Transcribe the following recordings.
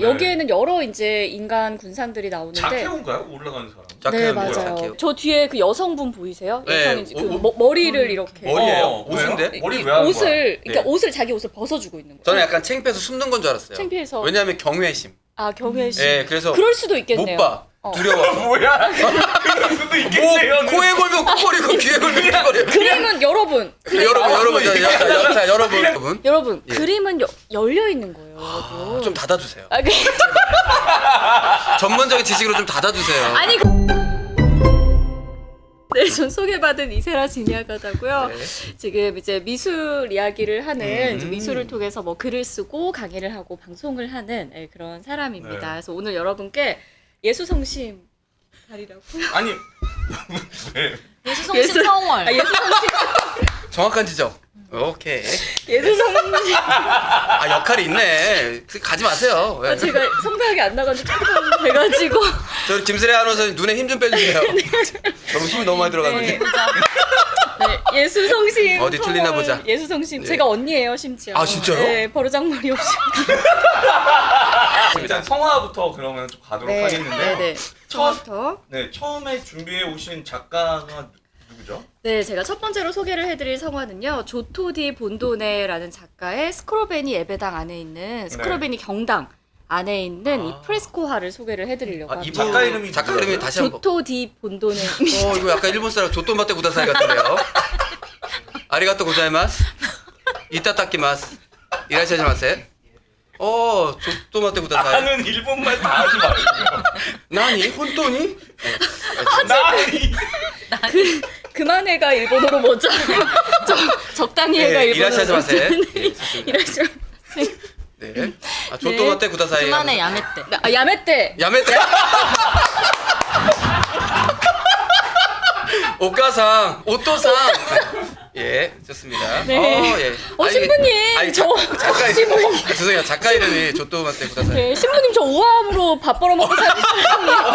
여기에는 여러 이제 인간 군상들이 나오는데. 자케온가요? 올라가는 사람. 네, 자케는 뭐야, 맞아요. 자케요? 저 뒤에 그 여성분 보이세요? 네, 여성인지 그 머리를 이렇게 머리예요? 왜요? 옷인데? 머리 왜 하는 옷을 거야? 그러니까 네. 옷을 자기 옷을 벗어주고 있는 거예요. 저는 약간 창피해서 숨는 건 줄 알았어요. 창피해서. 왜냐하면 경외심. 아 경외심. 예, 그래서 그럴 수도 있겠네요. 못 봐. 두려워. 뭐야? 그럴 수도 있겠네요. 뭐 코에 걸면 코걸이고 귀에 걸면 귀걸이. 그림은 여러분. 여러분, 자, 여러분. 여러분 예. 그림은 열려 있는 거예요. 여러분. 좀 닫아주세요. 아, 전문적인 지식으로 좀 닫아주세요. 아니. 네, 전 소개받은 이세라 지니아가다고요. 네. 지금 이제 미술 이야기를 하는 이제 미술을 통해서 뭐 글을 쓰고 강의를 하고 방송을 하는 그런 사람입니다. 네. 그래서 오늘 여러분께 예수성심 달이라고요. 아니 왜? 예수성심 성월. 예수성심 정확한 지적. 오케이. 예수성심. 아, 역할이 있네. 가지 마세요. 왜? 제가 성대하게 안 나간지 조금 돼가지고. 저 김슬애 아나운서님 눈에 힘 좀 빼주세요. 너무 힘이 너무 많이 들어갔는데. 네, 예수성심. 어디 틀리나 성월, 보자. 예수성심. 네. 제가 언니예요, 심지어. 아, 진짜요? 네, 버르장머리 없이. 일단 성화부터 그러면 좀 가도록 하겠는데요. 네. 처음부터. 네, 처음에 준비해 오신 작가가 누구죠? 네, 제가 첫 번째로 소개를 해드릴 성화는요. 조토디 본도네라는 작가의 스크로베니 예배당 안에 있는 스크로베니 경당 안에 있는 이 프레스코화를 소개를 해드리려고 합니다. 작가 이름이 작가 이름이 다시 한번. 조토디 본도네. 이거 약간 일본 사람 조또마테 구다사이 같은데요. 아리가또 고자이마스. 이따따키마스. 이라시마세. 조또마테 구다사이. 아는 일본말 다 하지 말고. 나니? 혼또니? 나니. 그만해가 일본어로 뭐죠? 적당히 해가 네, 일본어로 이라시마세. 뭐죠? 예, 좋습니다. 이라시마세. 네. 조또마테 구다사이. 그만해 야매때. 야메떼. 야메테. 오가상, 오토상. 예, 좋습니다. 네. 예. 신부님, 작가 신부님. 이름. 죄송해요. 작가 이름이 조또마테 구다사이. 네, 신부님 저 우아함으로 밥 벌어먹고 사는 사람이에요.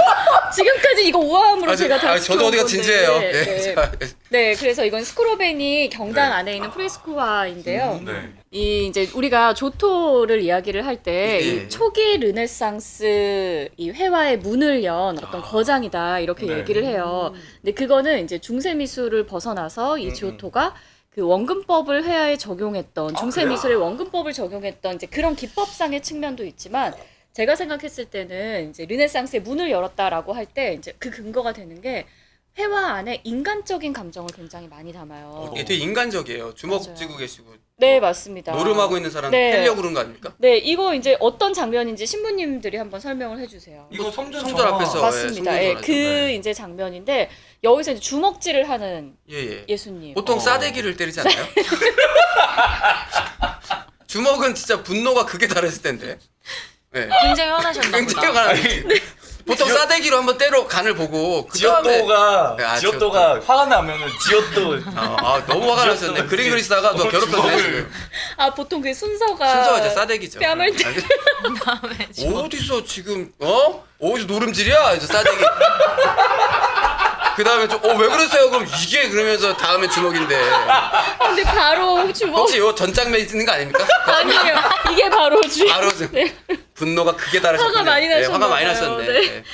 지금까지 이거 우아함으로 제가 다 저도 어디가 지켜온 진지해요. 건데. 예. 네. 자, 네, 그래서 이건 스크로베니 경당 네. 안에 있는 프레스코화인데요. 네. 이 이제 우리가 조토를 이야기를 할 때 예. 이 초기 르네상스 이 회화의 문을 연 어떤 거장이다 이렇게 네. 얘기를 해요. 근데 그거는 이제 중세 미술을 벗어나서 이 지오토가 그 원근법을 회화에 적용했던 중세 미술의 원근법을 적용했던 이제 그런 기법상의 측면도 있지만 제가 생각했을 때는 이제 르네상스의 문을 열었다라고 할 때 이제 그 근거가 되는 게 회화 안에 인간적인 감정을 굉장히 많이 담아요. 이게 되게 인간적이에요. 주먹 맞아요. 쥐고 계시고 네, 맞습니다. 노름하고 있는 사람 네. 떼려고 그런 거 아닙니까? 네, 이거 이제 어떤 장면인지 신부님들이 한번 설명을 해주세요. 이거 성전 성전 앞에서. 맞습니다. 예, 예, 성전 그 네. 이제 장면인데 여기서 이제 주먹질을 하는 예. 예수님. 보통 싸대기를 때리지 않나요? 주먹은 진짜 분노가 극에 달했을 텐데. 네. 굉장히 화나셨나 굉장히 보다. 화나지. 보통 싸대기로 한번 때려 간을 보고 그 다음에 지오토가 지오토가 화가 나면은 지오토 너무 화가 났었네. 그림 그리다가 너 괴롭혔네 지금. 아, 보통 그 순서가 순서가 이제 싸대기죠. 뺨을 어디서 지금 어디서 노름질이야? 이제 싸대기. 그 다음에 좀 왜 그러세요? 그럼 이게 그러면서 다음에 주먹인데. 근데 바로 주먹. 혹시 요 전장면 있는 거 아닙니까? 아니에요. 이게 바로 주인. 바로 네. 분노가 크게 달하셨군요. 화가 많이 나셨나 화가 많이 봐요. 났었네. 네. 네.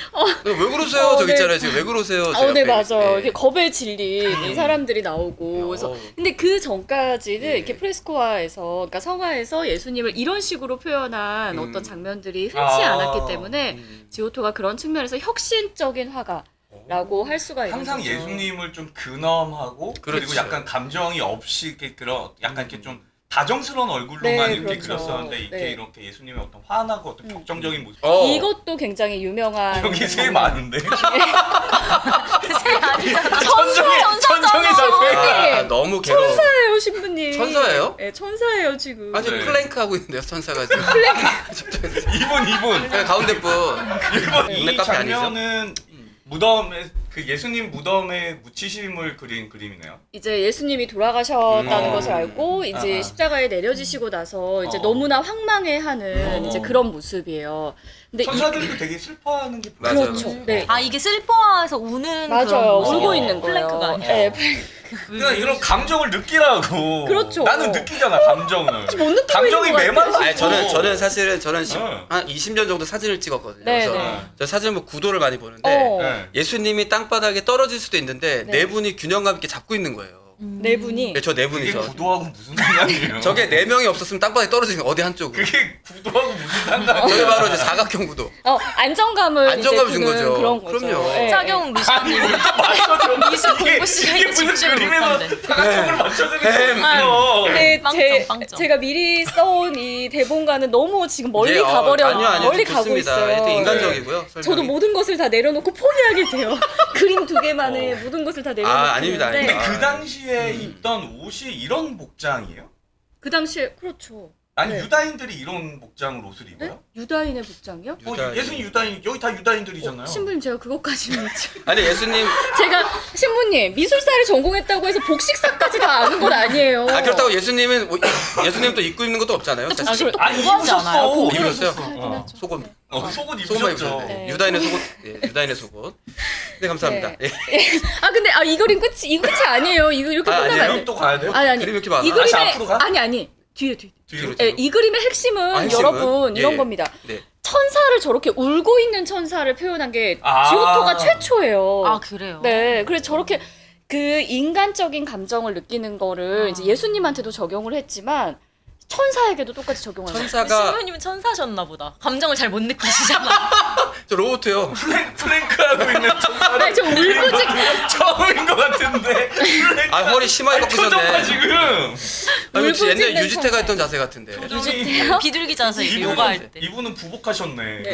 왜 그러세요? 저기 네. 있잖아요. 지금 왜 그러세요? 제 네, 옆에. 맞아요. 네. 이렇게 겁에 질린 이 사람들이 나오고. 그래서 근데 그 전까지는 네. 이렇게 프레스코화에서, 그러니까 성화에서 예수님을 이런 식으로 표현한 어떤 장면들이 흔치 않았기 때문에 지오토가 그런 측면에서 혁신적인 화가라고 할 수가 있는 항상 거죠. 예수님을 좀 근엄하고 그리고 그렇죠. 약간 감정이 없이 이렇게 그런 약간 이렇게 좀 다정스러운 얼굴로만 네, 이렇게 그렇죠. 그렸었는데 이렇게 네. 이렇게 예수님의 어떤 화나고 어떤 격정적인 모습. 이것도 굉장히 유명한 여기 새 많은데. 새 아니잖아. 천정이 다 너무 괴로워. 천사예요, 신부님. 천사예요? 네, 천사예요, 지금. 아주 네. 플랭크 하고 있는데요, 천사가 지금. 이분. 네, 가운데 분. 이 동네 카페 아니죠? 장면은 무덤에 그 예수님 무덤에 묻히심을 그린 그림이네요. 이제 예수님이 돌아가셨다는 것을 알고 이제 아하. 십자가에 내려지시고 나서 이제 어. 너무나 황망해하는 어. 이제 그런 모습이에요. 근데 천사들도 되게 슬퍼하는 게 맞아요. 그렇죠. 네. 아 이게 슬퍼해서 우는 맞아요. 그런 울고 모습이에요. 있는 거예요. 플랭크가 아니라. 네, 플랭크. 그냥 이런 감정을 느끼라고. 그렇죠. 나는 느끼잖아 감정을. 못 느끼고 감정이 있는 것 메말라. 같아요. 아니 저는 사실은 응. 한 20년 정도 사진을 찍었거든요. 네, 그래서 네. 저 사진을 뭐 구도를 많이 보는데 어. 네. 예수님이 땅바닥에 떨어질 수도 있는데 네. 네 분이 균형감 있게 잡고 있는 거예요. 네 분이 네, 저 네 그게 분이죠. 구도하고 무슨 상관이에요? 저게 네 명이 없었으면 땅바닥에 떨어지는 거 어디 한쪽으로. 그게 구도하고 무슨 상관이에요? 저게 바로 이제 사각형 구도. 안정감을 안정감을 이제 준 주는 거죠. 그런 거죠. 그럼요. 예, 차경 루시아님 미술 공부 시간에 집중을 못한대. 사각형을 맞춰서 있어. 네, 빵점. 제가 미리 써온 이 대본과는 너무 지금 멀리 가버려 아니요, 멀리 가고 좋습니다. 있어요. 되게 인간적이고요. 저도 설명이. 모든 것을 다 내려놓고 포기하게 돼요. 그림 2개만에 모든 것을 다 내려놓고. 아닙니다, 근데 아닙니다. 그 당시에 입던 옷이 이런 복장이에요? 그 당시에 그렇죠. 아니 네. 유다인들이 이런 복장을 옷을 입어요? 네? 유다인의 복장이요? 유다인. 예수님 유다인 여기 다 유다인들이잖아요. 신부님 제가 그것까지는 아니 예수님 제가 신부님 미술사를 전공했다고 해서 복식사까지 다 아는 건 아니에요. 그렇다고 예수님은 예수님 또 입고 입는 것도 없잖아요. 사실. 복식도 아니 공부하지 않아요? 입으셨어. 입으셨어요? 속옷. 속옷 속옷만 입으셨죠. 입으셨네. 네. 유다인의 속옷. 유다인의 속옷. 네 감사합니다. 네. 예. 근데 이 그림 이 끝이 아니에요. 이거 이렇게 끝나면 아니에요? 안 그럼 돼. 또 가야 돼요? 아니 그림이 이렇게 많아? 이 다시 그림의 앞으로 가? 아니 뒤에. 뒤로. 뒤로. 이 그림의 핵심은 핵심은? 여러분 이런 예. 겁니다. 네. 천사를 저렇게 울고 있는 천사를 표현한 게 아. 지오토가 최초예요. 아 그래요? 네, 그래서 저렇게 그 인간적인 감정을 느끼는 거를 이제 예수님한테도 적용을 했지만 천사에게도 똑같이 적용을 해요. 천사가 신부님은 천사셨나 보다. 감정을 잘 못 느끼시잖아. 저 로봇이에요. 플랭크하고 있는 천사를 아니, 저 울부짖 처음인 것 같은데. 아 허리 심하게 표정과 꺾으셨네. 지금. 아니 혹시 옛날 울부짖는 유지태가 천사. 했던 자세 같은데. 표정이 비둘기 자세 이분은- 요가할 때. 이분은 부복하셨네. 네.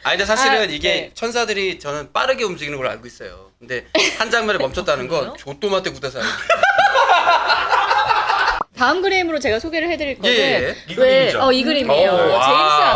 아니 근데 사실은 이게 네. 천사들이 저는 빠르게 움직이는 걸 알고 있어요. 근데 한 장면에 멈췄다는 건 그래요? 조또마테 구대사. 다음 그림으로 제가 소개를 해드릴 거는 예. 이 그림이죠? 이 그림이에요. 오, 와.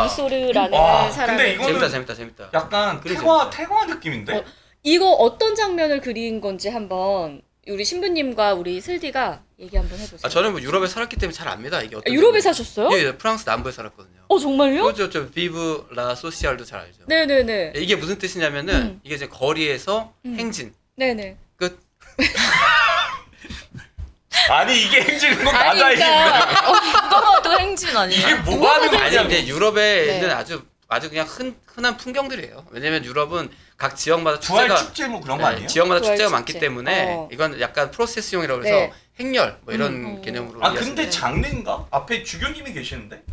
제임스 앙소르라는 와, 사람의 근데 이거는 재밌다. 약간 그림 태화 느낌인데? 이거 어떤 장면을 그린 건지 한번 우리 신부님과 우리 슬디가 얘기 한번 해보세요. 아 저는 뭐 유럽에 살았기 때문에 잘 압니다. 이게 어떤 유럽에 장면인지. 사셨어요? 예, 프랑스 남부에 살았거든요. 정말요? 그렇죠, 저 비브 라 소시알도 잘 알죠. 네네네. 이게 무슨 뜻이냐면은 이게 이제 거리에서 행진 네네. 끝. 아니 이게 행진인 건 아니 맞아 이게. 그러니까 누가 봐도 행진 이게 아니에요? 뭐 하는 아니 거냐? 근데 유럽에 네. 있는 아주 그냥 흔한 풍경들이에요. 왜냐면 유럽은 각 지역마다 부활 축제가 축제 뭐 그런 거 아니에요? 지역마다 부활 축제가 축제. 많기 때문에 이건 약간 프로세스용이라고 해서 네. 행렬 뭐 이런 개념으로. 아 이해하시면 근데 돼요. 장례인가? 앞에 주교님이 계시는데?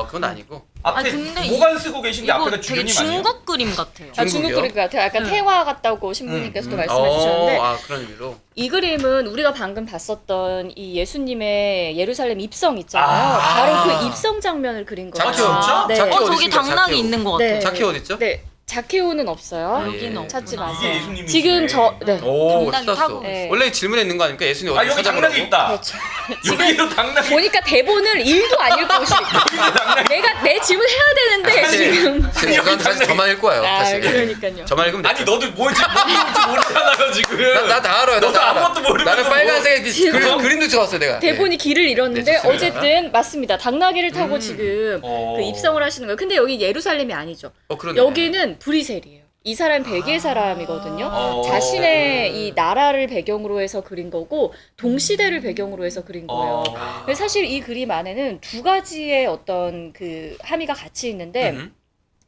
그건 아니고. 앞에 근데 모관 쓰고 계신데 이거 앞에가 되게 주교님 아니에요? 중국 그림 같아요. 중국 중국이요? 그림 같아요. 약간 태화 같다고 신부님께서도 말씀해 주셨는데 그런 의미로. 이 그림은 우리가 방금 봤었던 이 예수님의 예루살렘 입성 있잖아요. 아. 바로 그 입성 장면을 그린 거예요. 자키오. 진짜? 네. 자키오 어디 저기 있습니까? 당락이 자키오. 있는 것 같아요. 네. 자키오 어디 있죠? 네. 자케오는 없어요. 여기는 찾지 없구나. 마세요. 이게 예수님이시네. 지금 오, 당락이 찾았어. 타고 네. 원래 질문에 있는 거 아닙니까? 예수님 어디 아 여기 찾아보라고? 당락이 있다. 그렇죠. 여기도 당락이 보니까 대본을 1도 안 읽고 오시니까 내가 내 질문 해야 되는데 지금 저는 사실 저만 읽고 와요. 사실. 그러니까요. 저만 읽으면 아니 됐죠. 너도 뭔지 모르잖아요 지금. 나 다 알아요. 너도 나 다 알아. 아무것도 모르면서 나는 빨간색 지금 그림도 찍었어요, 내가. 대본이 길을 잃었는데 네, 좋습니다. 어쨌든 맞습니다. 당나귀를 타고 지금 어. 그 입성을 하시는 거예요. 근데 여기 예루살렘이 아니죠. 그러네. 여기는 브리셀이에요. 이 사람 벨기에 사람이거든요. 어. 자신의 이 나라를 배경으로 해서 그린 거고 동시대를 배경으로 해서 그린 거예요. 그래서 사실 이 그림 안에는 두 가지의 어떤 그 함의가 같이 있는데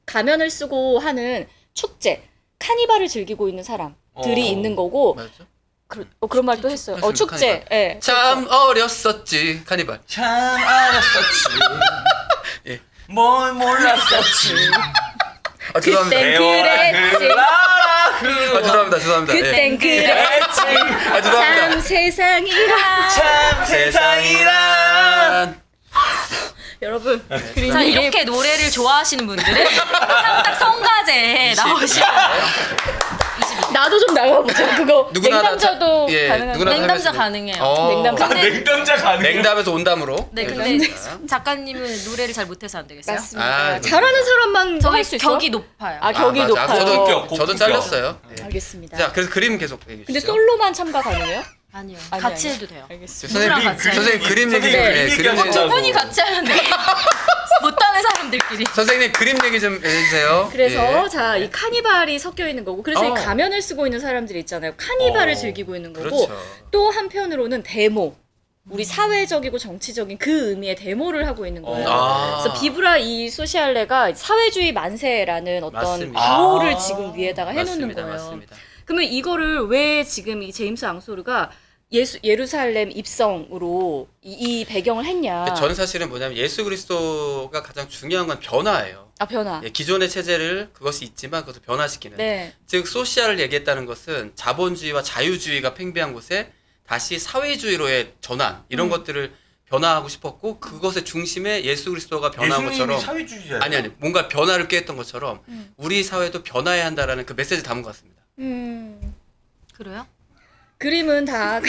가면을 쓰고 하는 축제, 카니발을 즐기고 있는 사람들이 있는 거고 맞죠? 그런 말도 했어요. 했습니다, 축제. 카니발. 예. 참 어렸었지 카니발. 참 알았었지. 예. 뭘 몰랐었지. 죄송합니다. 그땐 그랬지. 죄송합니다. 예. 그땐 그랬지. 죄송합니다. 참 세상이라. 참 세상이란. 여러분 그림 자 이렇게 노래를 좋아하시는 분들은 딱 성가제에 나오시면 나도 좀 나가보자. 그거 누구나 냉담자도 예, 가능한 누구나 거. 냉담자 다 가능해요. 냉담자. 냉담자 가능. 냉담에서 온담으로. 네 근데 작가님은 노래를 잘 못해서 안 되겠어요? 맞습니다. 아, 잘하는 사람만 할 수 저기 있어. 격이 높아요. 격이 맞아. 높아요. 고품격, 저도 고품격. 잘렸어요. 예. 알겠습니다. 자, 그래서 그림 계속 얘기해 근데 주시죠. 솔로만 참가 가능해요? 아니요. 아니, 같이 아니. 해도 돼요. 알겠습니다. 선생님, 누구랑 같이 선생님 그림 얘기 선생님 좀 그림 해. 그림 얘기하고 얘기 두 분이 같이 하면 돼요. 못하는 사람들끼리. 선생님 그림 얘기 좀 해주세요. 그래서 예. 자, 이 카니발이 섞여 있는 거고, 그래서 이 가면을 쓰고 있는 사람들이 있잖아요. 카니발을 즐기고 있는 거고, 그렇죠. 또 한편으로는 데모. 우리 사회적이고 정치적인 그 의미의 데모를 하고 있는 거예요. 그래서 비브라 이 소시알레가 사회주의 만세라는 어떤 맞습니다. 구호를 지금 위에다가 해놓는 맞습니다, 거예요. 맞습니다. 그러면 이거를 왜 지금 이 제임스 앙소르가 예루살렘 입성으로 이 배경을 했냐? 저는 사실은 뭐냐면 예수 그리스도가 가장 중요한 건 변화예요. 아, 변화. 예, 기존의 체제를 그것이 있지만 그것을 변화시키는. 네. 즉 소시알을 얘기했다는 것은 자본주의와 자유주의가 팽배한 곳에 다시 사회주의로의 전환 이런 것들을 변화하고 싶었고 그것의 중심에 예수 그리스도가 변화한 예수님이 것처럼 사회주의자예요. 아니 뭔가 변화를 꾀했던 것처럼 우리 사회도 변화해야 한다라는 그 메시지를 담은 것 같습니다. 그래요? 그림은 다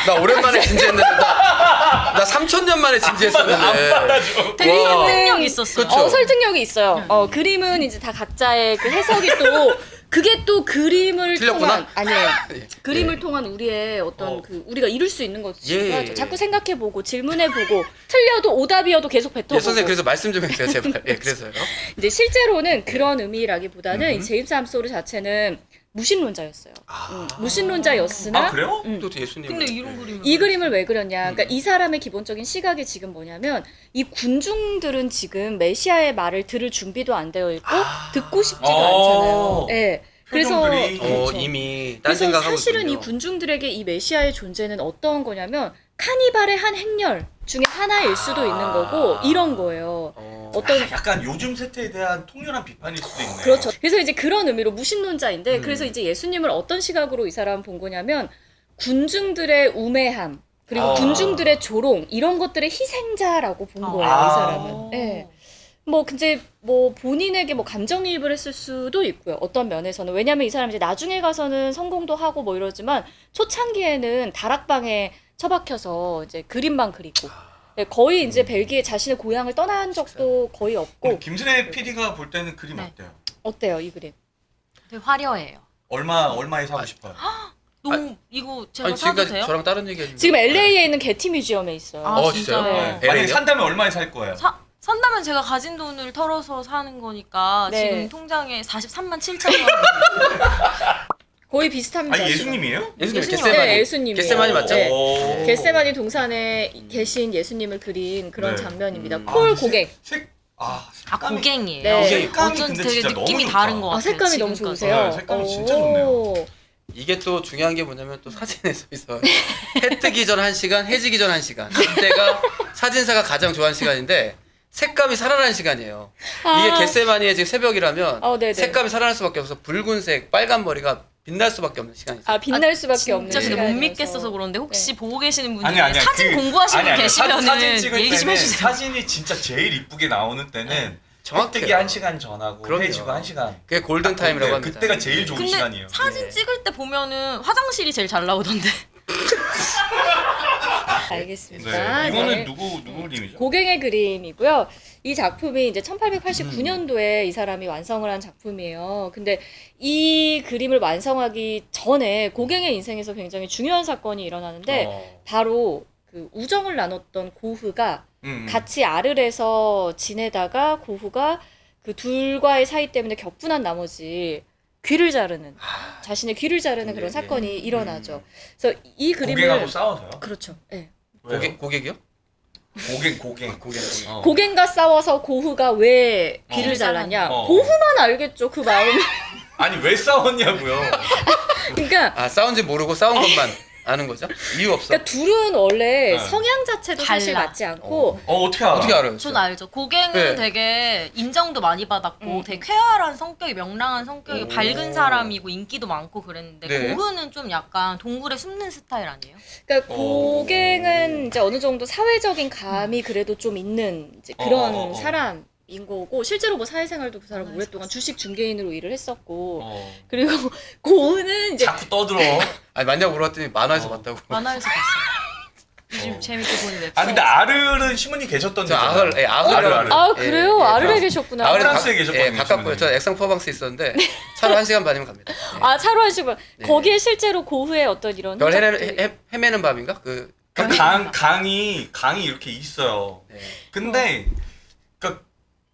나 오랜만에 진지했는데 나 3,000년 만에 진지했었는데 되게 와. 설득력 있었어요. 그쵸? 설득력이 있어요. 그림은 이제 다 각자의 그 해석이 또 그게 또 그림을 틀렸구나? 통한 아니에요. 예. 그림을 통한 우리의 어떤 그 우리가 이룰 수 있는 거죠. 예. 자꾸 생각해보고 질문해보고 틀려도 오답이어도 계속 뱉어보고. 예, 선생님 그래서 말씀 좀 해주세요 제발. 예, 그래서요. 이제 실제로는 그런 의미라기보다는 이 제임스 암소르 자체는 무신론자였어요. 무신론자였으나 아 그래요? 또 예수님. 근데 이런 그림을 이 그림을 왜 그렸냐? 그러니까 이 사람의 기본적인 시각이 지금 뭐냐면 이 군중들은 지금 메시아의 말을 들을 준비도 안 되어 있고 듣고 싶지도 않잖아요. 예. 그래서 표정들이. 그렇죠. 이미 딴 그래서 생각하고 사실은 이 있군요. 군중들에게 이 메시아의 존재는 어떤 거냐면 카니발의 한 행렬 중에 하나일 수도 있는 거고 이런 거예요. 어떤 약간 요즘 세태에 대한 통렬한 비판일 수도 있네. 그렇죠. 그래서 이제 그런 의미로 무신론자인데 그래서 이제 예수님을 어떤 시각으로 이 사람 본 거냐면 군중들의 우매함 그리고 군중들의 조롱 이런 것들의 희생자라고 본 거예요. 이 사람은. 네. 뭐 근데 뭐 본인에게 뭐 감정이입을 했을 수도 있고요. 어떤 면에서는 왜냐면 이 사람이 이제 나중에 가서는 성공도 하고 뭐 이러지만 초창기에는 다락방에 처박혀서 이제 그림만 그리고 네, 거의 이제 벨기에 자신의 고향을 떠난 적도 거의 없고. 김순애 PD가 볼 때는 그림 네. 어때요? 어때요 이 그림? 되게 화려해요. 얼마에 사고 싶어요? 너무 이거 제가 아니 사도 지금까지 돼요? 저랑 다른 얘기 했는데. 지금 LA에 있는 게티 뮤지엄에 있어요. 아, 진짜요? 진짜요? 네. 만약에 LA요? 산다면 얼마에 살 거예요? 산다면 제가 가진 돈을 털어서 사는 거니까 네. 지금 통장에 43만 7천 원. 거의 비슷합니다. 아니 지금. 예수님이에요? 예수님 예수님. 겟세마니. 네, 예수님이에요. 겟세마니 맞죠? 네. 오. 겟세마니 동산에 계신 예수님을 그린 그런 네. 장면입니다. 아, 콜 근데 고객. 색감이 고갱이에요. 네. 색감이 어쩐지 근데 되게 진짜 느낌이 너무 다른 좋다. 것 같아요. 색감이 너무 지금까지. 좋으세요. 네, 색감이 진짜 오. 좋네요. 이게 또 중요한 게 뭐냐면 또 사진에서 해 뜨기 전 1시간, 해지기 전 1시간. 이때가 사진사가 가장 좋아하는 시간인데 색감이 살아나는 시간이에요. 이게 겟세마니의 지금 새벽이라면 네네. 색감이 살아날 수밖에 없어서 붉은색, 빨간 머리가 빛날 수밖에 없는 시간이죠. 아 빛날 수밖에 없는 진짜 근데 못 시간이어서. 믿겠어서 그런데 혹시 보고 계시는 분들 아니야. 사진 공부하시는 분 계시면은 사진 찍을 얘기 좀 때는 해주세요. 사진이 진짜 제일 이쁘게 나오는 때는 정확해요. 뜨기 1시간 전하고 그럼요. 해지고 1시간. 그게 골든 타임이라고 합니다. 그때가 제일 좋은 근데 시간이에요. 사진 찍을 때 보면은 화장실이 제일 잘 나오던데. 알겠습니다. 네. 이거는 네. 누구 그림이죠? 고갱의 그림이고요. 이 작품이 이제 1889년도에 이 사람이 완성을 한 작품이에요. 근데 이 그림을 완성하기 전에 고갱의 인생에서 굉장히 중요한 사건이 일어나는데 바로 그 우정을 나눴던 고흐가 같이 아르에서 지내다가 고흐가 그 둘과의 사이 때문에 격분한 나머지 귀를 자르는 자신의 귀를 자르는 그런 사건이 일어나죠. 그래서 이 그림을 고갱하고 싸워서요? 그렇죠. 네. 고객이요? 고갱. 고갱과 싸워서 고흐가 왜 귀를 잘랐냐? 고흐만 알겠죠 그 마음. 아니 왜 싸웠냐고요? 그러니까 아 싸운지 모르고 싸운 것만 아는 거죠? 이유 없어. 그러니까 둘은 원래 네. 성향 자체도 사실 달라. 맞지 않고 어떻게 알아? 어떻게 알아요? 전 알죠. 고갱은 네. 되게 인정도 많이 받았고 되게 쾌활한 성격이 명랑한 성격이 밝은 사람이고 인기도 많고 그랬는데 네. 고흐는 좀 약간 동굴에 숨는 스타일 아니에요? 그러니까 고갱은 이제 어느 정도 사회적인 감이 그래도 좀 있는 이제 그런 사람인 거고 실제로 뭐 사회생활도 그 사람 오랫동안 주식 중개인으로 일을 했었고 그리고 고흐는 이제 자꾸 떠들어. 아니 맞냐고 물어봤더니 만화에서 봤다고. 만화에서 봤어요. 요즘 재밌게 보는 웹툰. 아 근데 아르는 시몬이 계셨던 저 데잖아요. 아흐를, 아흐를. 아 그래요? 아르에 계셨구나. 아흐를 프랑스에 계셨거든요, 예, 가깝고요. 저 엑상프로방스 있었는데 차로 1시간 반이면 갑니다. 예. 아 차로 하시고 거기에 실제로 고흐의 어떤 이런 별 흔적들이- 헤매는 밤인가? 그 그러니까 강이 이렇게 있어요. 네. 근데 그러니까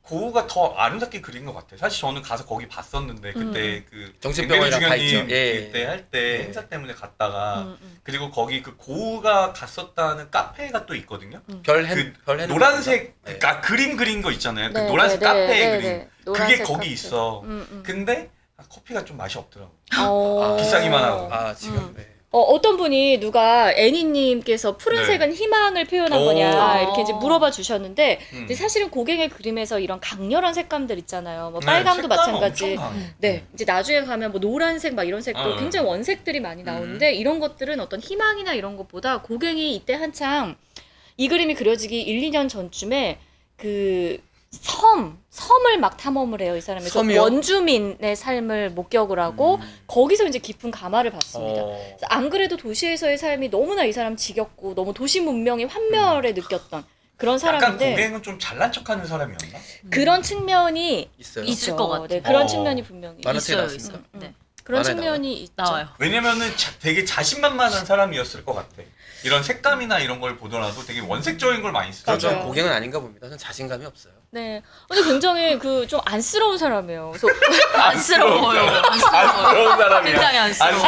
고우가 더 아름답게 그린 것 같아요. 사실 저는 가서 거기 봤었는데 그때 그 정신병원이랑 다 있죠. 중현님 예. 그때 할 때 예. 행사 때문에 갔다가 음. 그리고 거기 그 고우가 갔었다는 카페가 또 있거든요. 별 그 해는 노란색 네. 그림 그린 거 있잖아요. 그 네, 노란색 네, 카페 네, 그림. 네. 그게 노란색 거기 카페. 있어. 음. 근데 커피가 좀 맛이 없더라고. 어. 비싸기만 하고. 아 지금 네. 어떤 분이 누가 애니님께서 푸른색은 희망을 표현한 오. 거냐 이렇게 이제 물어봐 주셨는데 이제 음. 사실은 고갱의 그림에서 이런 강렬한 색감들 있잖아요. 뭐 네, 빨강도 색감은 마찬가지. 엄청 강해. 네, 이제 나중에 가면 뭐 노란색 막 이런 색도 굉장히 원색들이 많이 나오는데 이런 것들은 어떤 희망이나 이런 것보다 고갱이 이때 한창 이 그림이 그려지기 1, 2년 전쯤에 그 섬을 막 탐험을 해요. 이 사람이. 그래서 섬이요? 원주민의 삶을 목격을 하고 거기서 이제 깊은 감화를 받습니다. 그래서 안 그래도 도시에서의 삶이 너무나 이 사람 지겹고 너무 도시 문명의 환멸에 느꼈던 그런 약간 사람인데 고갱은 좀 잘난 척하는 사람이었나? 그런 측면이 있어요. 있을 있죠. 것 같아요. 네, 그런 어. 측면이 분명히 만화책에 있어요, 나왔습니다. 있어요. 네. 그런 만화에 측면이 있죠. 나와요. 왜냐면은 되게 자신만만한 사람이었을 것 같아. 이런 색감이나 이런 걸 보더라도 되게 원색적인 걸 많이 쓰죠. 저는 맞아요. 고갱은 아닌가 봅니다. 저는 자신감이 없어요. 네. 근데 굉장히 그 좀 안쓰러운 사람이에요. 그래서 안쓰러워요. 안쓰러워요. 그런 사람이야. 굉장히 안쓰러워.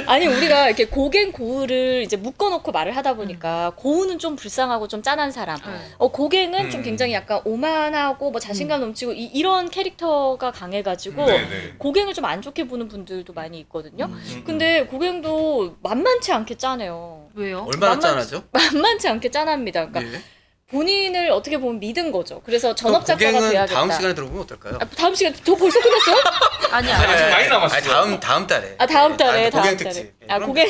아니 우리가 이렇게 고갱 고우를 이제 묶어놓고 말을 하다 보니까 고우는 좀 불쌍하고 좀 짠한 사람, 고갱은 좀 굉장히 약간 오만하고 뭐 자신감 넘치고 이런 캐릭터가 강해가지고 네네. 고갱을 좀 안 좋게 보는 분들도 많이 있거든요. 근데 고갱도 만만치 않게 짜네요. 왜요? 얼마나 짠하죠? 만만치 않게 짠합니다. 그러니까 네. 본인을 어떻게 보면 믿은 거죠. 그래서 전업 작가가 고갱은 돼야겠다. 다음 시간에 들어보면 어떨까요? 다음 시간 저 벌써 끝났어요? 아니야. 아직 많이 남았어요. 아니, 다음 달에. 아 다음 달에 네, 다음 고갱 달에. 특집. 아 고갱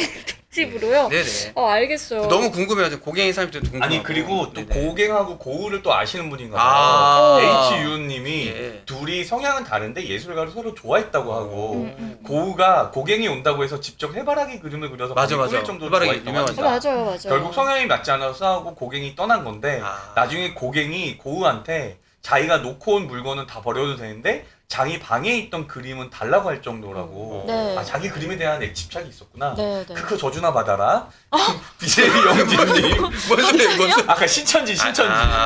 특집으로요? 네네. 알겠어요. 너무 궁금해요. 고갱의 삶이 좀 궁금하고. 아니 그리고 또 네네. 고갱하고 고우를 또 아시는 분인가 아. 봐요. HU님이 예. 둘이 성향은 다른데 예술가를 서로 좋아했다고 하고 음. 고우가 고갱이 온다고 해서 직접 해바라기 그림을 그려서 맞아, 거기 꾸밀 맞아. 정도로 해바라기 좋아했다고 유명하죠. 합니다. 맞아요. 결국 성향이 맞지 않아서 싸우고 고갱이 떠난 건데 아. 나중에 고갱이 고우한테 자기가 놓고 온 물건은 다 버려도 되는데 자기 방에 있던 그림은 달라고 할 정도라고. 네. 아 자기 그림에 대한 집착이 있었구나. 네. 그거 저주나 받아라. BJ 영진님. 뭔 소리, 뭔 소리. 아까 신천지.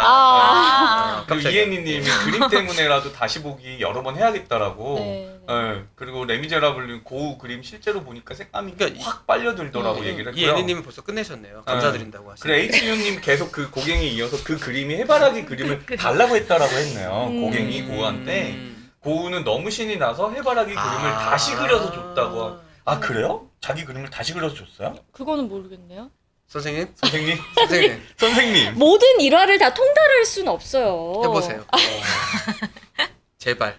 아. 그리고 깜짝이야. 이혜니님이 그림 때문에라도 다시 보기 여러 번 해야겠다라고. 네. 예, 그리고 레미제라블 고우 그림 실제로 보니까 색감이 그러니까 확 빨려들더라고 얘기를 이 했고요. 애니님은 벌써 끝내셨네요. 감사드린다고 하시죠. 그래 HU님 계속 그 고갱에 이어서 그 그림이 해바라기 그림을 달라고 했다라고 했네요. 고갱이 고우한테 고우는 너무 신이 나서 해바라기 그림을 다시 그려서 줬다고. 아 그래요? 자기 그림을 다시 그려서 줬어요? 그거는 모르겠네요. 선생님? 선생님? 선생님 선생님. 모든 일화를 다 통달할 수는 없어요. 해보세요. 제발.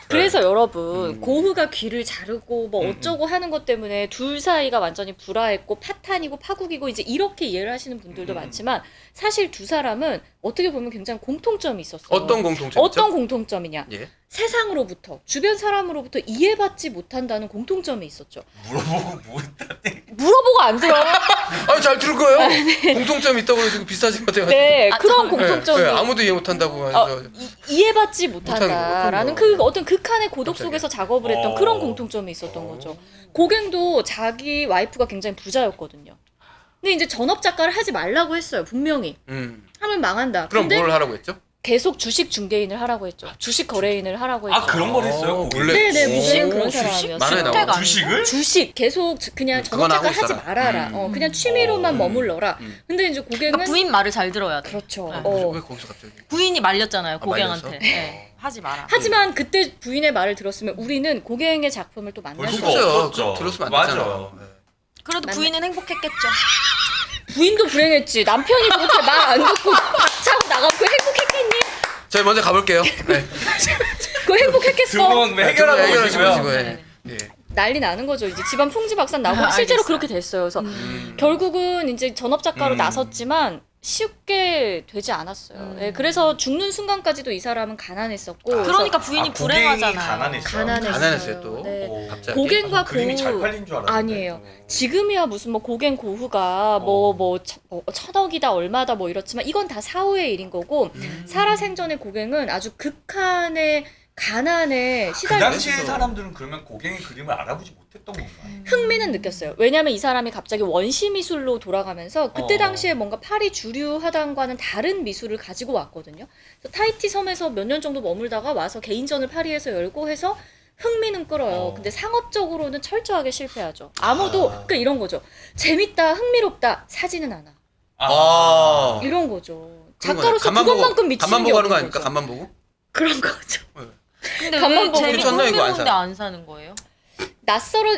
그래서 여러분 고흐가 귀를 자르고 뭐 어쩌고 하는 것 때문에 둘 사이가 완전히 불화했고 파탄이고 파국이고 이제 이렇게 이해를 하시는 분들도 많지만 사실 두 사람은 어떻게 보면 굉장히 공통점이 있었어요. 어떤 공통점이죠? 어떤 공통점이냐? 예. 세상으로부터 주변 사람으로부터 이해받지 못한다는 공통점이 있었죠. 물어보고 뭐 했다니? 물어보고 안 돼요. 아니 잘 들을 거예요. 공통점이 있다고 해서 비슷하신 것 같아요. 네, 그런 네, 공통점이 네, 아무도 이해 못한다고 해서 이해받지 못한다라는 그 어떤 극한의 고독 깜짝이야. 속에서 작업을 했던 그런 공통점이 있었던 거죠. 고갱도 자기 와이프가 굉장히 부자였거든요. 근데 이제 전업 작가를 하지 말라고 했어요. 분명히. 하면 망한다. 그럼 근데 뭘 하라고 했죠? 계속 주식 중개인을 하라고 했죠. 주식 거래인을 하라고 했죠. 아 그런 걸 했어요? 고갱? 원래 네네, 무슨 오, 그런 주식? 사람이었어요. 만화에 나오는 주택 주식을? 주식 계속 그냥 전업 그건 하고 작가 하지 있어라. 말아라. 그냥 취미로만 머물러라. 근데 이제 고갱은 그러니까 부인 말을 잘 들어야 돼. 그렇죠. 네. 왜 거기서 갑자기? 부인이 말렸잖아요, 고갱한테. 말렸어? 네. 하지 마라. 하지만 그때 부인의 말을 들었으면 우리는 고갱의 작품을 또 만날 볼 수 수가 없어요. 없었죠. 들었으면 안 되잖아. 맞아요. 네. 그래도 부인은 행복했겠죠. 부인도 불행했지. 남편이 그렇게 말 안 듣고 박차고 나가고 행복했겠니? 저희 먼저 가볼게요. 네. 그거 행복했겠어. 두 분 해결하고 해결하시고 오시고요. 예. 예. 난리 나는 거죠. 이제 집안 풍지박산 나고 실제로 알겠어요. 그렇게 됐어요. 그래서 결국은 이제 전업 작가로 나섰지만 쉽게 되지 않았어요. 네, 그래서 죽는 순간까지도 이 사람은 가난했었고. 그러니까 부인이 고갱이 불행하잖아요. 가난했어요. 가난했어요, 또. 네. 오. 갑자기. 고갱과 그림이 잘 고우 팔린 줄 알았는데. 아니에요. 지금이야 무슨 뭐 고갱 고후가 뭐 천억이다 얼마다 뭐 이렇지만 이건 다 사후의 일인 거고 살아생전의 고갱은 아주 극한의 가난에 그 시달 당시에 사람들은 그러면 고갱의 그림을 알아보지 못했던 건가요? 흥미는 느꼈어요. 왜냐하면 이 사람이 갑자기 원시 미술로 돌아가면서 그때 당시에 뭔가 파리 주류화단과는 다른 미술을 가지고 왔거든요. 그래서 타히티 섬에서 몇 년 정도 머물다가 와서 개인전을 파리에서 열고 해서 흥미는 끌어요. 근데 상업적으로는 철저하게 실패하죠. 아무도 그러니까 이런 거죠. 재밌다, 흥미롭다, 사지는 않아. 아. 이런 거죠. 그런 작가로서 거네. 간만 그것만큼 보고, 미치는 간만 게 보고 하는 거 없는 아닙니까? 거죠. 간만 보고? 그런 거죠. 근데 간만 왜 보고 재밌고 괜찮나, 이거 안 흥미로운데 사? 안 사는 거예요?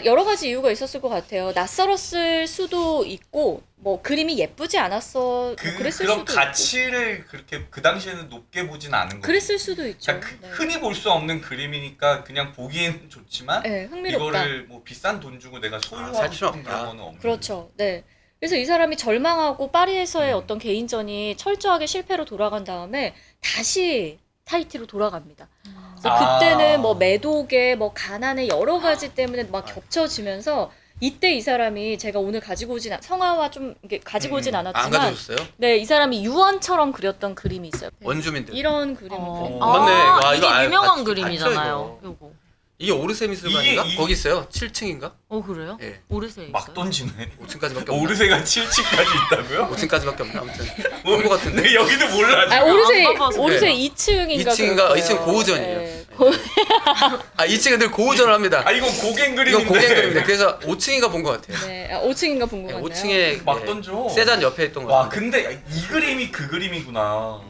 여러 가지 이유가 있었을 것 같아요. 낯설었을 수도 있고 뭐 그림이 예쁘지 않았어 뭐 그랬을 그런 수도 가치를 그렇게 그 당시에는 높게 보진 않은 거예요. 그랬을 수도 있죠. 그러니까 네. 흔히 볼 수 없는 그림이니까 그냥 보기에는 좋지만 네, 흥미롭다. 이거를 뭐 비싼 돈 주고 내가 소유하고 살 필요 싶은 없다. 그런 거는 없는. 그렇죠. 네. 그래서 이 사람이 절망하고 파리에서의 어떤 개인전이 철저하게 실패로 돌아간 다음에 다시 타히티로 돌아갑니다. 그래서 그때는 뭐 매독에 뭐 가난의 여러 가지 때문에 막 겹쳐지면서 이때 이 사람이 제가 오늘 가지고 오진 성화와 좀 이렇게 가지고 오진 안 않았지만 가져줬어요? 네, 이 사람이 유언처럼 그렸던 그림이 있어요. 네. 원주민들. 이런 그림을 그린 어. 맞네. 와, 이게 이거 유명한 봤죠, 그림이잖아요. 이거. 요거. 이게 오르세 미술관인가? 이게 거기 있어요. 7층인가? 그래요? 예. 오르세 있어요? 막 던지네. 5층까지밖에 없나? 오르세가 7층까지 있다고요? 5층까지밖에 없나? 아무튼 그런 거 같은데. 네, 여기도 몰라. 아, 오르세 안 가봐서. 오르세 네. 2층인가 2층인가? 2층 고우전이에요. 네. 아 2층은 늘 고우전을 합니다. 아 이건 고갱 그림인데. 이건 고갱 그림인데 그래서 5층인가 본 것 같아요. 네. 아, 5층인가 본 것 같네요. 5층에 막 던져. 세잔 옆에 있던 거 와 같아요. 근데 이 그림이 그 그림이구나.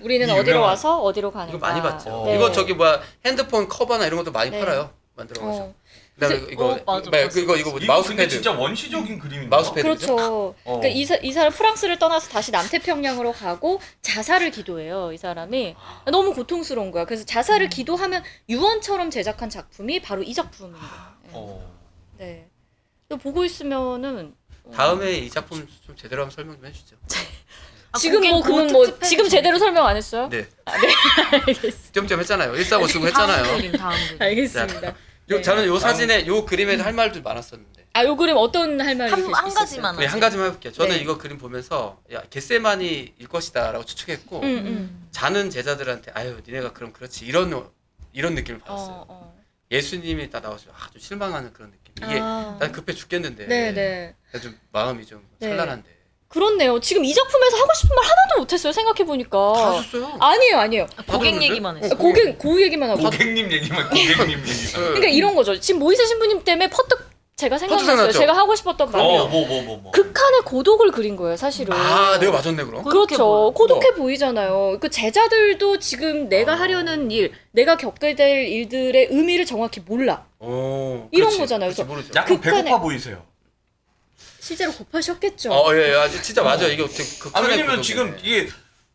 우리는 이 어디로 유명한- 와서 어디로 가는가. 이거 많이 봤죠. 네. 이거 저기 뭐야 핸드폰 커버나 이런 것도 많이 네. 팔아요. 만들어가지고. 어. 그다음에 그래서- 이거 맞아, 뭐, 봤어. 이거 뭐 이거 마우스패드. 근데 진짜 원시적인 그림인데. 마우스패드. 그렇죠. 그러니까 이 사람 프랑스를 떠나서 다시 남태평양으로 가고 자살을 기도해요. 이 사람이 너무 고통스러운 거야. 그래서 자살을 기도하면 유언처럼 제작한 작품이 바로 이 작품입니다. 네. 네. 이거 보고 있으면은 다음에 이 작품 좀 제대로 한번 설명 좀 해주죠. 지금 고갱 뭐 그건 고트 뭐 특집해도 지금 제대로 설명 안 했어요? 네. 알겠습니다. 점점 했잖아요. 145 쓰고 다음 했잖아요. 그림, 다음 그림. 알겠습니다. 네. 저는 요 사진에 요 그림에 할 말도 많았었는데. 아, 요 그림 어떤 할 말이 한 있었어요? 가지만 네, 한 가지만 해볼게요. 저는 네. 이거 그림 보면서 야 겟세만이일 것이다라고 추측했고 자는 제자들한테 아유 니네가 그럼 그렇지 이런 느낌을 받았어요. 예수님이 딱 나와서 좀 실망하는 그런 느낌. 이게 아. 난 급해 죽겠는데 네네. 좀 마음이 좀 네. 산란한데 그렇네요. 지금 이 작품에서 하고 싶은 말 하나도 못했어요. 생각해보니까. 다 하셨어요. 아니에요. 고갱 얘기만 했어. 고 얘기만 하고. 고갱님 얘기만 고갱님 얘기만. 그러니까 이런 거죠. 지금 모이세 신부님 때문에 퍼뜩 제가 생각났어요. 생각났죠? 제가 하고 싶었던 말이요. 뭐. 극한의 고독을 그린 거예요, 사실은. 아 내가 맞았네 그럼. 고독해 그렇죠. 보여. 고독해 보이잖아요. 그 제자들도 지금 내가 하려는 일, 내가 겪게 될 일들의 의미를 정확히 몰라. 오, 이런 그렇지. 거잖아요. 그렇지, 그래서 모르죠. 약간 극한의- 배고파 보이세요. 실제로 고파셨겠죠. 예, 아, 진짜 맞아. 이게 어떻게 아 극한의 왜냐면 고독이네. 지금 이게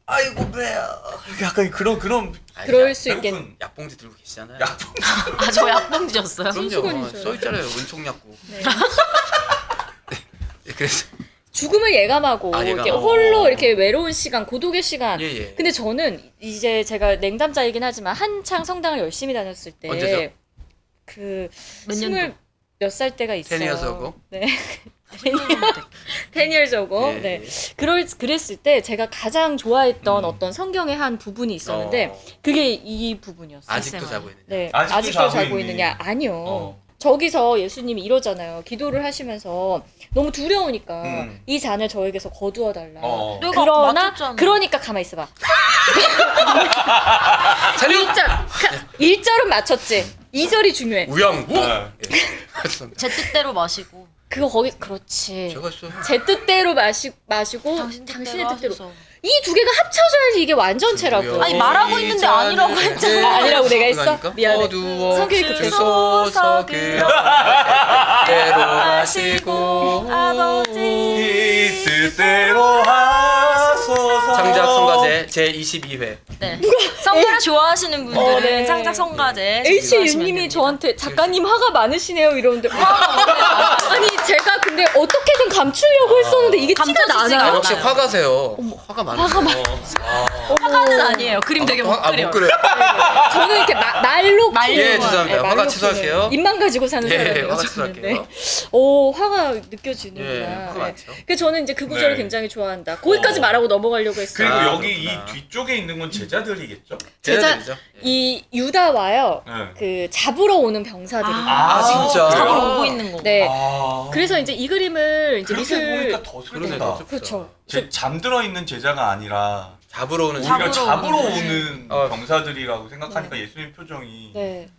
아이고 배야 약간 그런 아니, 그럴 야, 수 있겠. 배고픈 약봉지 들고 계시잖아요. 약품. 아, 저 약봉지였어요? 그럼요. 손수건이죠. 써 있잖아요. 은총약국. 네. 네, 그래서 죽음을 예감하고 아, 이렇게 예감. 홀로 이렇게 외로운 시간, 고독의 시간. 예. 근데 저는 이제 제가 냉담자이긴 하지만 한창 성당을 열심히 다녔을 때 언제죠? 그 몇 스물 년도? 몇 살 때가 있어요. 10 years ago? 네. 10 years ago. 예, 네. 예. 그랬을 때 제가 가장 좋아했던 어떤 성경의 한 부분이 있었는데 그게 이 부분이었어요. 아직도 자고 있는. 네. 아직도 아직도 자고 자고 있니? 있느냐? 아니요. 어. 저기서 예수님이 이러잖아요. 기도를 하시면서 너무 두려우니까 이 잔을 저에게서 거두어 달라. 내가 그러나 맞췄잖아. 그러니까 가만 있어봐. 살려. 1절은 맞췄지. 2절이 중요해. 우양부. 네. 예. 죄송합니다. 제 뜻대로 마시고 그거 거기 그렇지. 제가 있어요. 제 뜻대로 마시고 당신 당신의 뜻대로. 하소서. 이 두 개가 합쳐져야지 이게 완전체라고. 아니, 말하고 있는데 아니라고 했잖아. 아니라고 내가 했어? 미안해. 어두워 성격이 급해서. 주소서 그대로 마시고 아버지. 이 뜻대로 하소서. 창작 성가제 제 22회. 네. 성가를 좋아하시는 분들은 네. 창작 성가제 H 참고하시면 윤님이 됩니다. 저한테 작가님 화가 많으시네요 이러는데 아니 제가 근데 어떻게든 감추려고 했었는데 이게 티가 감춰지지가 나나요? 역시 맞아요. 화가세요. 화가 많으세요. 화가는 아니에요. 그림 되게 못 그려. 못 그려요. 저는 이렇게 말로 말로. 예, 네, 죄송합니다. 화가 말로 취소할게요. 키우는 입만 가지고 사는 예, 사람이에요. 화가 저는. 취소할게요. 오, 화가 느껴지는구나. 예, 화가 네. 많죠. 그 저는 이제 그 구절을 네. 굉장히 좋아한다. 거기까지 말하고 넘어가려고 했어요. 그리고 아, 여기 그렇구나. 이 뒤쪽에 있는 건 제자들이겠죠? 제자들이죠. 이 유다와요. 네. 그 잡으러 오는 병사들이. 아, 진짜? 잡으러 오고 있는 거. 네. 아. 그래서 이제 이 그림을 이제 그렇게 미술 보니까 더 그러네, 슬프다. 더 슬프다. 그렇죠. 잠들어 있는 제자가 아니라 잡으러 오는 오히려 잡으러 잡으러 오는 오는 어. 병사들이라고 생각하니까 예수님 표정이 네.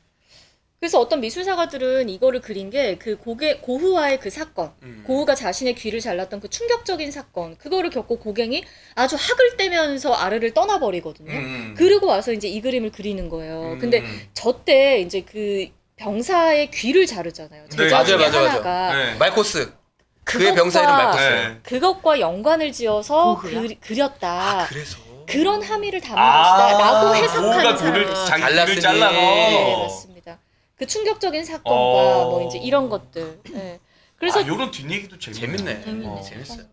그래서 어떤 미술사가들은 이거를 그린 게 그 고흐와의 그 사건, 고흐가 자신의 귀를 잘랐던 그 충격적인 사건, 그거를 겪고 고갱이 아주 학을 떼면서 아르를 떠나버리거든요. 그리고 와서 이제 이 그림을 그리는 거예요. 근데 저때 이제 그 병사의 귀를 자르잖아요. 제자 네, 중에 맞아요, 맞아요, 하나가 네. 말코스. 그의 병사 이름 말코스. 네. 그것과 연관을 지어서 고흐야? 그렸다. 그래서 그런 함의를 담은 것이다라고 해석하는 고흐가 사람들. 돌을 자기 잘랐으니. 귀를 잘라서 네, 맞습니다. 그 충격적인 사건과 어. 뭐 이제 이런 것들. 네. 그래서 이런 뒷얘기도 재밌네. 재밌네. 재밌네. 재밌어요.